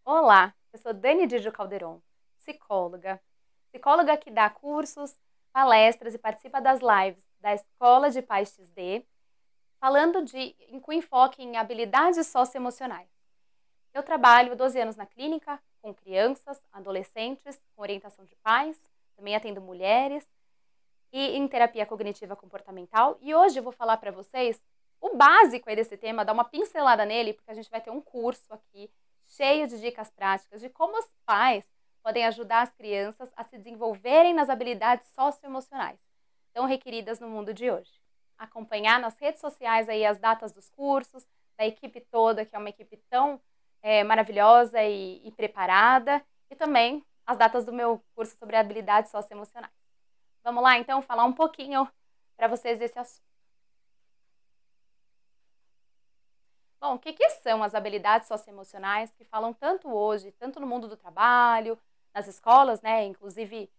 Olá, eu sou Dani Didio Calderon, psicóloga. Psicóloga que dá cursos, palestras e participa das lives da Escola de Paz XD, com enfoque em habilidades socioemocionais. Eu trabalho há 12 anos na clínica com crianças, adolescentes, com orientação de pais, também atendo mulheres e em terapia cognitiva comportamental. E hoje eu vou falar para vocês o básico aí desse tema, dar uma pincelada nele, porque a gente vai ter um curso aqui cheio de dicas práticas de como os pais podem ajudar as crianças a se desenvolverem nas habilidades socioemocionais, tão requeridas no mundo de hoje. Acompanhar nas redes sociais aí as datas dos cursos, da equipe toda, que é uma equipe tão maravilhosa e preparada, e também as datas do meu curso sobre habilidades socioemocionais. Vamos lá, então, falar um pouquinho para vocês desse assunto. Bom, o que são as habilidades socioemocionais que falam tanto hoje, tanto no mundo do trabalho, nas escolas, né? Inclusive,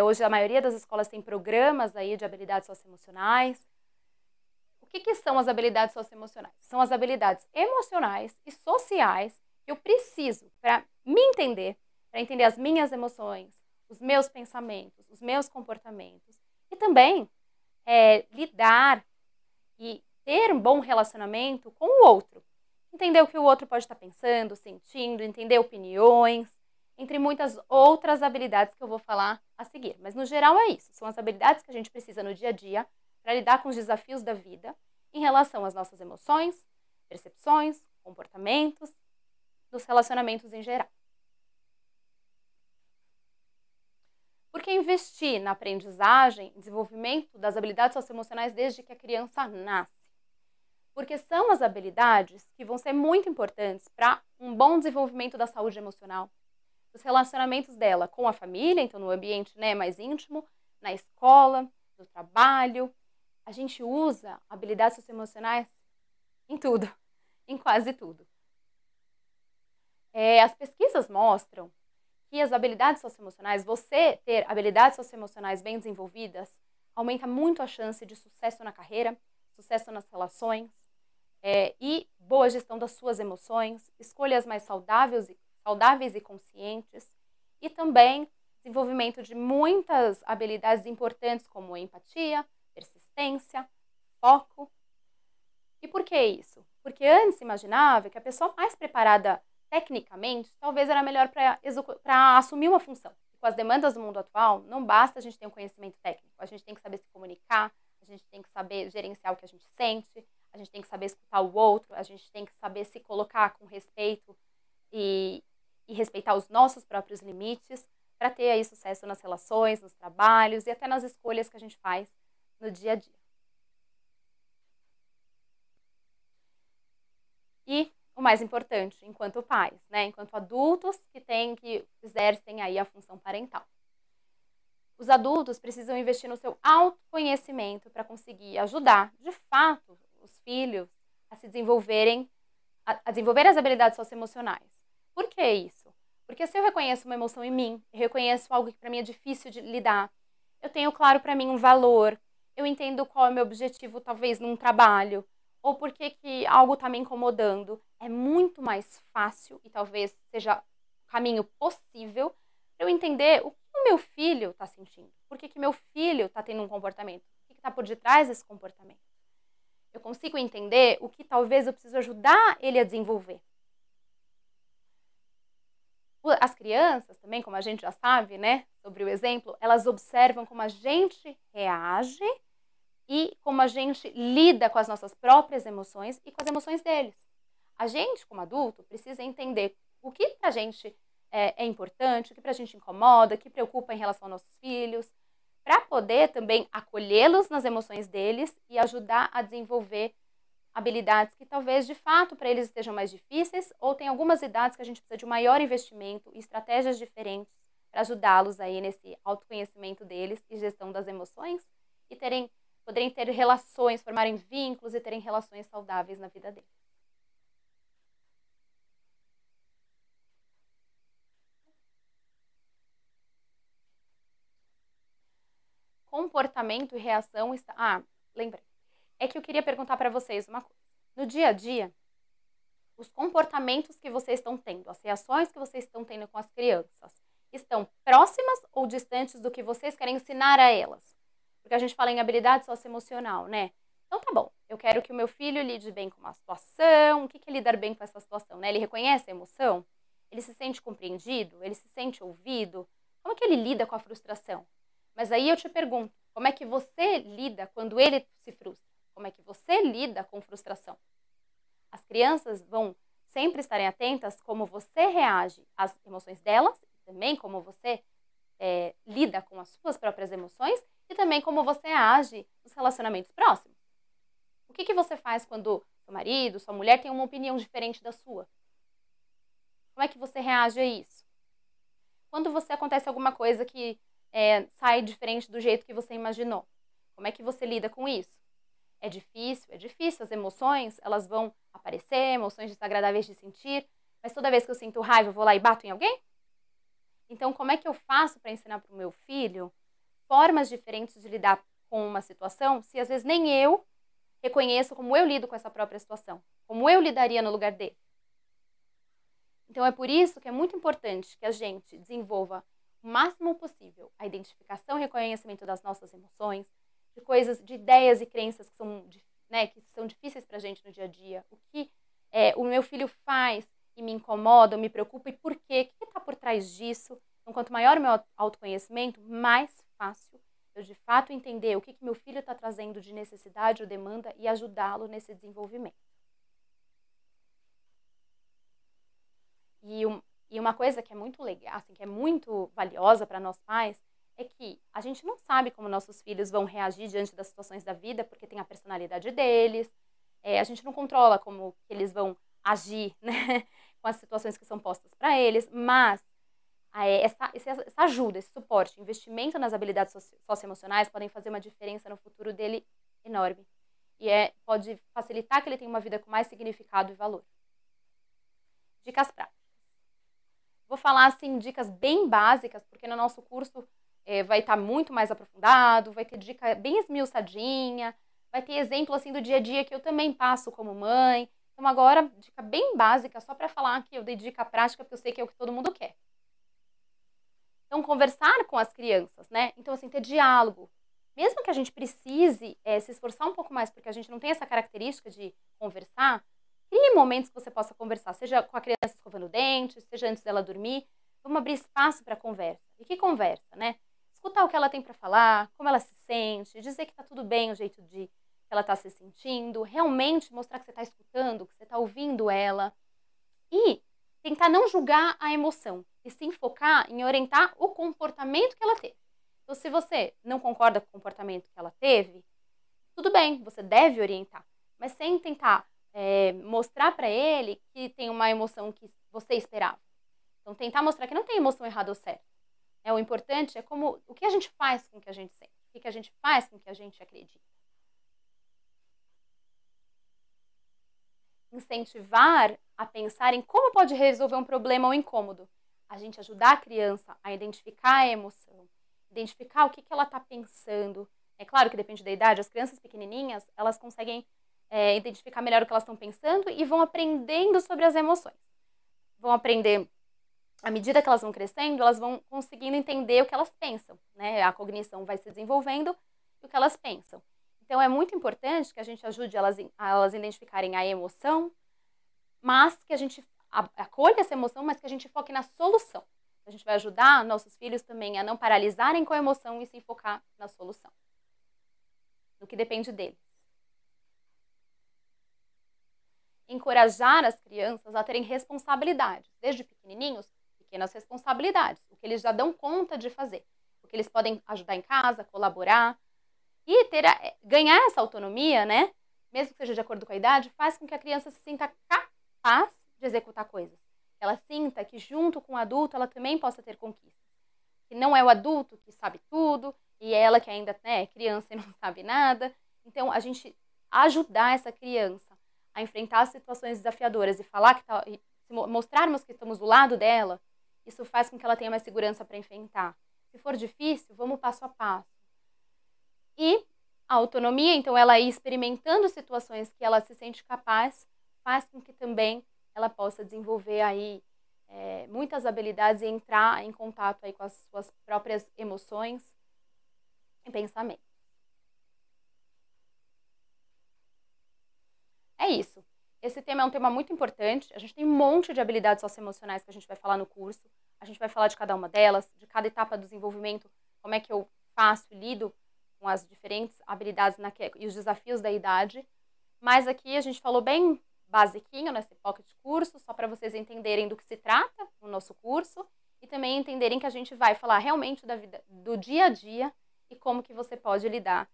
hoje a maioria das escolas tem programas aí de habilidades socioemocionais. O que são as habilidades socioemocionais? São as habilidades emocionais e sociais que eu preciso para me entender, para entender as minhas emoções, os meus pensamentos, os meus comportamentos e também lidar e ter um bom relacionamento com o outro. Entender o que o outro pode estar pensando, sentindo, entender opiniões, entre muitas outras habilidades que eu vou falar a seguir. Mas no geral é isso, são as habilidades que a gente precisa no dia a dia para lidar com os desafios da vida em relação às nossas emoções, percepções, comportamentos, dos relacionamentos em geral. Porque investir na aprendizagem e desenvolvimento das habilidades socioemocionais desde que a criança nasce? Porque são as habilidades que vão ser muito importantes para um bom desenvolvimento da saúde emocional, dos relacionamentos dela com a família, então no ambiente mais íntimo, na escola, no trabalho. A gente usa habilidades socioemocionais em tudo, em quase tudo. As pesquisas mostram que as habilidades socioemocionais, você ter habilidades socioemocionais bem desenvolvidas, aumenta muito a chance de sucesso na carreira, sucesso nas relações, e boa gestão das suas emoções, escolhas mais saudáveis e conscientes, e também desenvolvimento de muitas habilidades importantes como empatia, persistência, foco. E por que isso? Porque antes se imaginava que a pessoa mais preparada tecnicamente talvez era melhor para assumir uma função. E com as demandas do mundo atual, não basta a gente ter um conhecimento técnico, a gente tem que saber se comunicar, a gente tem que saber gerenciar o que a gente sente, a gente tem que saber escutar o outro, a gente tem que saber se colocar com respeito e respeitar os nossos próprios limites para ter aí sucesso nas relações, nos trabalhos e até nas escolhas que a gente faz no dia a dia. E o mais importante, enquanto pais, né? Enquanto adultos que exercem aí a função parental. Os adultos precisam investir no seu autoconhecimento para conseguir ajudar, de fato, os filhos a se desenvolverem, a desenvolver as habilidades socioemocionais. Por que isso? Porque se eu reconheço uma emoção em mim, eu reconheço algo que para mim é difícil de lidar, eu tenho claro para mim um valor, eu entendo qual é o meu objetivo, talvez, num trabalho, ou por que algo está me incomodando, é muito mais fácil e talvez seja o caminho possível para eu entender o que o meu filho está sentindo, por que meu filho está tendo um comportamento, o que está por detrás desse comportamento. Eu consigo entender o que talvez eu preciso ajudar ele a desenvolver. As crianças também, como a gente já sabe, né, sobre o exemplo, elas observam como a gente reage e como a gente lida com as nossas próprias emoções e com as emoções deles. A gente, como adulto, precisa entender o que pra gente é importante, o que pra gente incomoda, o que preocupa em relação aos nossos filhos, para poder também acolhê-los nas emoções deles e ajudar a desenvolver habilidades que talvez de fato para eles estejam mais difíceis ou tem algumas idades que a gente precisa de um maior investimento e estratégias diferentes para ajudá-los aí nesse autoconhecimento deles e gestão das emoções e poderem ter relações, formarem vínculos e terem relações saudáveis na vida deles. Comportamento e reação lembrei. É que eu queria perguntar para vocês uma coisa. No dia a dia, os comportamentos que vocês estão tendo, as reações que vocês estão tendo com as crianças, estão próximas ou distantes do que vocês querem ensinar a elas? Porque a gente fala em habilidade socioemocional, né? Então tá bom, eu quero que o meu filho lide bem com uma situação. O que é lidar bem com essa situação, né? Ele reconhece a emoção? Ele se sente compreendido? Ele se sente ouvido? Como é que ele lida com a frustração? Mas aí eu te pergunto, como é que você lida quando ele se frustra? Como é que você lida com frustração? As crianças vão sempre estarem atentas como você reage às emoções delas, também como você lida com as suas próprias emoções e também como você age nos relacionamentos próximos. O que você faz quando seu marido, sua mulher tem uma opinião diferente da sua? Como é que você reage a isso? Quando você acontece alguma coisa que sai diferente do jeito que você imaginou, como é que você lida com isso? É difícil, as emoções, elas vão aparecer, emoções desagradáveis de sentir, mas toda vez que eu sinto raiva, eu vou lá e bato em alguém? Então, como é que eu faço para ensinar para o meu filho formas diferentes de lidar com uma situação, se às vezes nem eu reconheço como eu lido com essa própria situação, como eu lidaria no lugar dele? Então, é por isso que é muito importante que a gente desenvolva o máximo possível a identificação e reconhecimento das nossas emoções, de coisas, de ideias e crenças que são difíceis para a gente no dia a dia. O que o meu filho faz e me incomoda, me preocupa e por quê? O que está por trás disso? Então, quanto maior o meu autoconhecimento, mais fácil eu de fato entender o que meu filho está trazendo de necessidade ou demanda e ajudá-lo nesse desenvolvimento. E uma coisa que é muito legal, assim, que é muito valiosa para nós pais, é que a gente não sabe como nossos filhos vão reagir diante das situações da vida, porque tem a personalidade deles, a gente não controla como que eles vão agir, né, com as situações que são postas para eles, mas essa ajuda, esse suporte, investimento nas habilidades socioemocionais podem fazer uma diferença no futuro dele enorme. E pode facilitar que ele tenha uma vida com mais significado e valor. Dicas práticas. Vou falar, assim, dicas bem básicas, porque no nosso curso vai estar muito mais aprofundado, vai ter dica bem esmiuçadinha, vai ter exemplo, assim, do dia a dia que eu também passo como mãe. Então, agora, dica bem básica, só para falar que eu dei dica prática, porque eu sei que é o que todo mundo quer. Então, conversar com as crianças, né? Então, assim, ter diálogo. Mesmo que a gente precise se esforçar um pouco mais, porque a gente não tem essa característica de conversar, crie momentos que você possa conversar, seja com a criança escovando o dente, seja antes dela dormir. Vamos abrir espaço para conversa. E que conversa, né? Escutar o que ela tem para falar, como ela se sente, dizer que tá tudo bem o jeito que ela está se sentindo, realmente mostrar que você está escutando, que você está ouvindo ela. E tentar não julgar a emoção, e sim focar em orientar o comportamento que ela teve. Então, se você não concorda com o comportamento que ela teve, tudo bem, você deve orientar, mas sem tentar mostrar para ele que tem uma emoção que você esperava. Então, tentar mostrar que não tem emoção errada ou certa. O importante é o que a gente faz com o que a gente sente, o que a gente faz com o que a gente acredita. Incentivar a pensar em como pode resolver um problema ou incômodo. A gente ajudar a criança a identificar a emoção, identificar o que ela está pensando. É claro que depende da idade, as crianças pequenininhas, elas conseguem identificar melhor o que elas estão pensando e vão aprendendo sobre as emoções. Vão aprender, à medida que elas vão crescendo, elas vão conseguindo entender o que elas pensam, né? A cognição vai se desenvolvendo e o que elas pensam. Então, é muito importante que a gente ajude elas a identificarem a emoção, mas que a gente acolha essa emoção, mas que a gente foque na solução. A gente vai ajudar nossos filhos também a não paralisarem com a emoção e se focar na solução, no que depende deles. Encorajar as crianças a terem responsabilidades, desde pequenininhos, pequenas responsabilidades, o que eles já dão conta de fazer, o que eles podem ajudar em casa, colaborar. E ganhar essa autonomia, né, mesmo que seja de acordo com a idade, faz com que a criança se sinta capaz de executar coisas. Ela sinta que junto com o adulto ela também possa ter conquistas. Que não é o adulto que sabe tudo e é ela que ainda é criança e não sabe nada. Então, a gente ajudar essa criança a enfrentar situações desafiadoras e mostrarmos que estamos do lado dela, isso faz com que ela tenha mais segurança para enfrentar. Se for difícil, vamos passo a passo. E a autonomia, então ela ir experimentando situações que ela se sente capaz, faz com que também ela possa desenvolver aí muitas habilidades e entrar em contato aí com as suas próprias emoções e pensamentos. É isso. Esse tema é um tema muito importante. A gente tem um monte de habilidades socioemocionais que a gente vai falar no curso. A gente vai falar de cada uma delas, de cada etapa do desenvolvimento, como é que eu faço e lido com as diferentes habilidades e os desafios da idade. Mas aqui a gente falou bem basiquinho nesse pocket curso, só para vocês entenderem do que se trata o nosso curso e também entenderem que a gente vai falar realmente da vida, do dia a dia e como que você pode lidar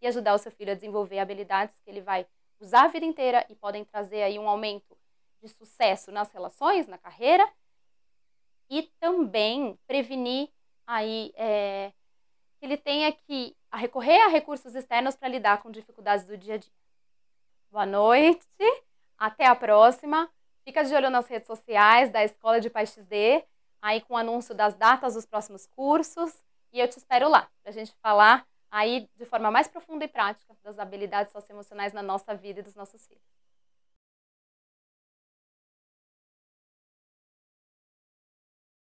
e ajudar o seu filho a desenvolver habilidades que ele vai usar a vida inteira e podem trazer aí um aumento de sucesso nas relações, na carreira, e também prevenir aí que ele tenha que recorrer a recursos externos para lidar com dificuldades do dia a dia. Boa noite, até a próxima. Fica de olho nas redes sociais da Escola de Paz XD, aí com o anúncio das datas dos próximos cursos, e eu te espero lá, para a gente falar aí de forma mais profunda e prática das habilidades socioemocionais na nossa vida e dos nossos filhos.